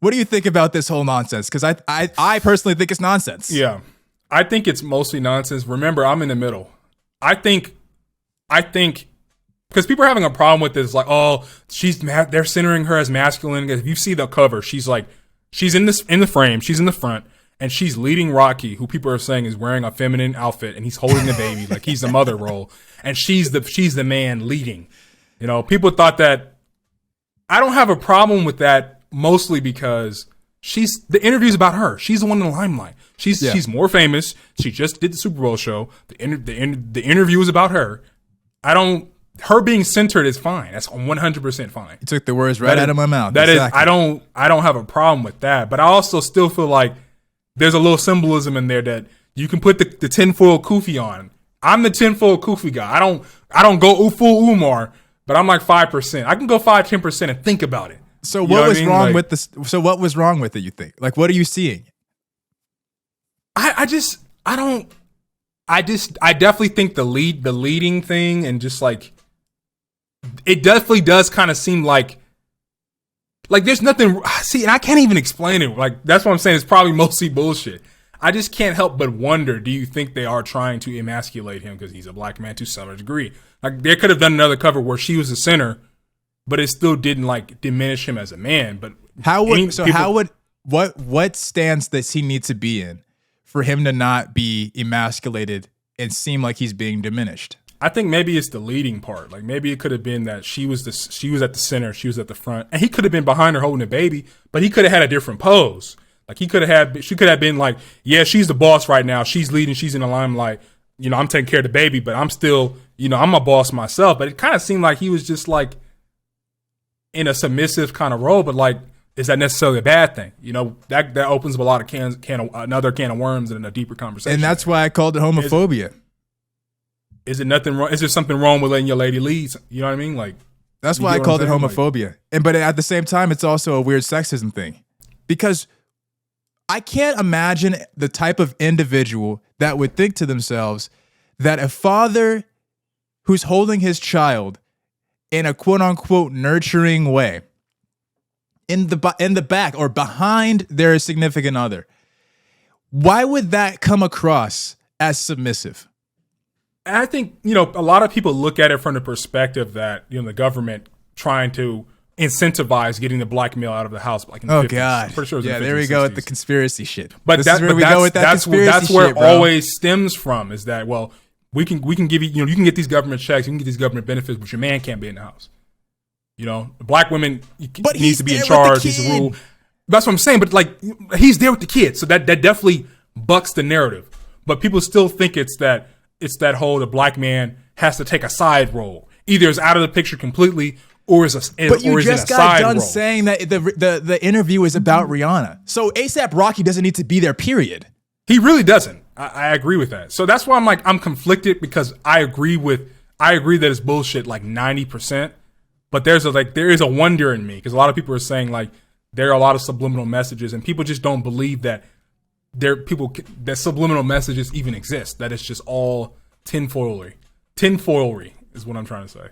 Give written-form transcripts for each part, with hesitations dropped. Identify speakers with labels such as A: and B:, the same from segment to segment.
A: What do you think about this whole nonsense? Because I personally think it's nonsense.
B: Yeah, I think it's mostly nonsense. Remember, I'm in the middle. I think because people are having a problem with this, like, oh, they're centering her as masculine. If you see the cover, she's in the frame, she's in the front, and she's leading Rocky, who people are saying is wearing a feminine outfit, and he's holding the baby like he's the mother role, and she's the man leading. You know, people thought that. I don't have a problem with that, mostly because the interview's about her. She's the one in the limelight. She's more famous. She just did the Super Bowl show. The interview is about her. Her being centered is fine. That's 100% fine.
A: You took the words right out of my mouth.
B: That exactly. I don't have a problem with that, but I also still feel like there's a little symbolism in there that you can put the tinfoil kufi on. I'm the tinfoil kufi guy. I don't go full Umar, but I'm like 5%. I can go 5-10% and think about it.
A: So what was wrong with this? So what was wrong with it? You think? Like, what are you seeing?
B: I definitely think the leading thing, and just like, it definitely does kind of seem like there's nothing. See, and I can't even explain it. Like, that's what I'm saying. It's probably mostly bullshit. I just can't help but wonder, do you think they are trying to emasculate him because he's a black man to some degree? Like, they could have done another cover where she was the center, but it still didn't like diminish him as a man. But what stance does he need to be in for him to not be emasculated and seem like he's being diminished? I think maybe it's the leading part. Like, maybe it could have been that she was at the center, she was at the front, and he could have been behind her holding the baby, but he could have had a different pose. Like, she could have been like, yeah, she's the boss right now. She's leading. She's in the limelight. You know, I'm taking care of the baby, but I'm still, you know, I'm a boss myself. But it kind of seemed like he was just like in a submissive kind of role. But like, is that necessarily a bad thing? You know, that opens up a lot of another can of worms and a deeper conversation.
A: And that's why I called it homophobia.
B: Is it nothing wrong? Is there something wrong with letting your lady lead? You know what I mean? Like,
A: that's why I called it homophobia. But at the same time, it's also a weird sexism thing, because I can't imagine the type of individual that would think to themselves that a father who's holding his child in a quote unquote nurturing way in the back or behind their significant other, why would that come across as submissive?
B: And I think, you know, a lot of people look at it from the perspective that, you know, the government trying to incentivize getting the black male out of the house, like in the 50s.
A: God,
B: pretty sure it was
A: yeah,
B: in the 50s,
A: there we
B: 60s.
A: go with the conspiracy shit.
B: But that's where it
A: bro.
B: always stems from, is that, well, we can give you, you know, you can get these government checks, you can get these government benefits, but your man can't be in the house. You know, the black women needs to be in charge. He's the rule. That's what I'm saying. But like, he's there with the kid, so that definitely bucks the narrative. But people still think it's that whole the black man has to take a side role, either is out of the picture completely, or is a
A: but you
B: or is
A: just
B: in a
A: got
B: side
A: done
B: role.
A: saying that the interview is about Rihanna, so ASAP Rocky doesn't need to be there. Period.
B: He really doesn't. I agree with that. So that's why I'm conflicted, because I agree that it's bullshit like 90%, but there is a wonder in me, because a lot of people are saying like there are a lot of subliminal messages, and people just don't believe that that subliminal messages even exist. That it's just all tinfoilery. Tinfoilery is what I'm trying to say.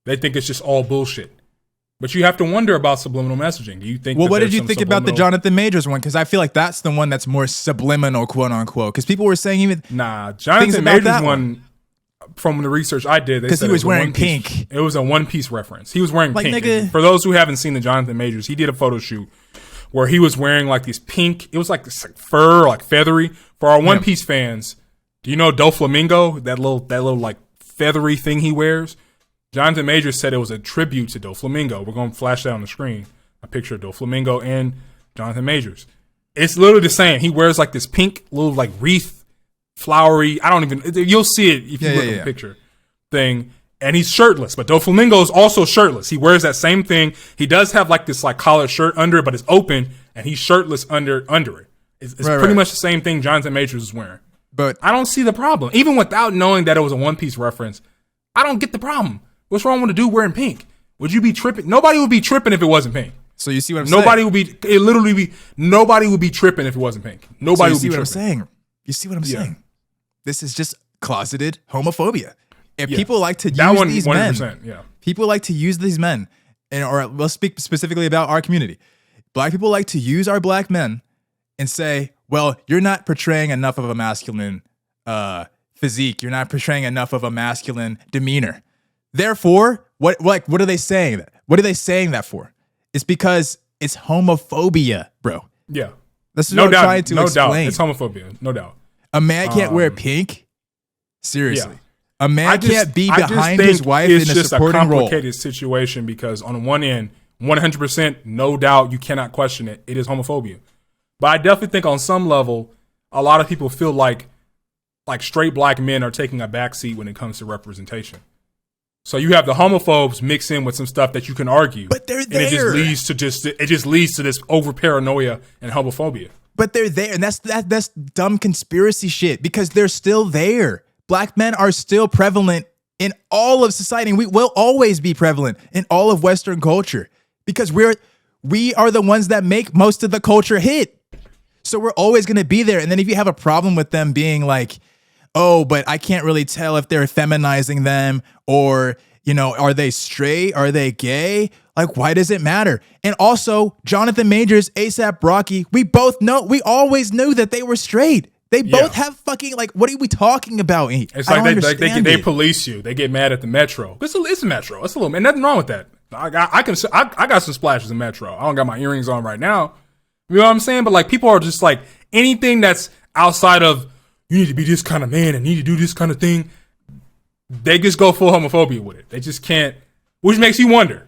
B: They think it's just all bullshit. But you have to wonder about subliminal messaging. Do you think?
A: Well, what did you think about the Jonathan Majors one? Because I feel like that's the one that's more subliminal, quote unquote. Because people were saying even
B: Jonathan Majors one, from the research I did,
A: because he was wearing pink.
B: It was a One Piece reference. He was wearing pink.
A: Nigga,
B: for those who haven't seen the Jonathan Majors, he did a photo shoot where he was wearing like these pink. It was like this fur, like feathery. For our One Piece fans, do you know Doflamingo? That little like feathery thing he wears. Jonathan Majors said it was a tribute to Doflamingo. We're going to flash that on the screen. A picture of Doflamingo and Jonathan Majors. It's literally the same. He wears like this pink little like wreath, flowery. You'll see it if you look at the picture thing. And he's shirtless, but Doflamingo is also shirtless. He wears that same thing. He does have like this like collared shirt under it, but it's open, and he's shirtless under it. It's pretty much the same thing Jonathan Majors is wearing.
A: But
B: I don't see the problem. Even without knowing that it was a One Piece reference, I don't get the problem. What's wrong with a dude wearing pink? Would you be tripping? Nobody would be tripping if it wasn't pink.
A: So you see what I'm
B: saying? Nobody would be tripping if it wasn't pink. Nobody would be tripping.
A: You see what I'm saying? This is just closeted homophobia. If people like to use these 100%, men, people like to use these men, or let's speak specifically about our community. black people like to use our black men and say, well, you're not portraying enough of a masculine physique. You're not portraying enough of a masculine demeanor. Therefore, what are they saying? What are they saying that for? It's because it's homophobia, bro.
B: Yeah.
A: That's what I'm trying to explain.
B: No doubt. It's homophobia. No doubt.
A: A man can't wear pink? Seriously.
B: Yeah.
A: A man can't be behind his wife in a supporting role.
B: It's just a complicated situation because on one end, 100%, no doubt, you cannot question it. It is homophobia. But I definitely think on some level, a lot of people feel like straight black men are taking a backseat when it comes to representation. So you have the homophobes mix in with some stuff that you can argue,
A: but they're there.
B: And it just leads to this over paranoia and homophobia.
A: But they're there, and that's dumb conspiracy shit because they're still there. Black men are still prevalent in all of society, and we will always be prevalent in all of Western culture because we are the ones that make most of the culture hit. So we're always going to be there. And then if you have a problem with them being like, oh, but I can't really tell if they're feminizing them or, are they straight? Are they gay? Like, why does it matter? And also, Jonathan Majors, A$AP Rocky, we always knew that they were straight. They both have fucking, what are we talking about?
B: It's like they police you. They get mad at the Metro. It's a Metro. It's a little, and nothing wrong with that. I got some splashes in Metro. I don't got my earrings on right now. You know what I'm saying? But people are just anything that's outside of you need to be this kind of man and need to do this kind of thing. They just go full homophobia with it. They just can't, which makes you wonder.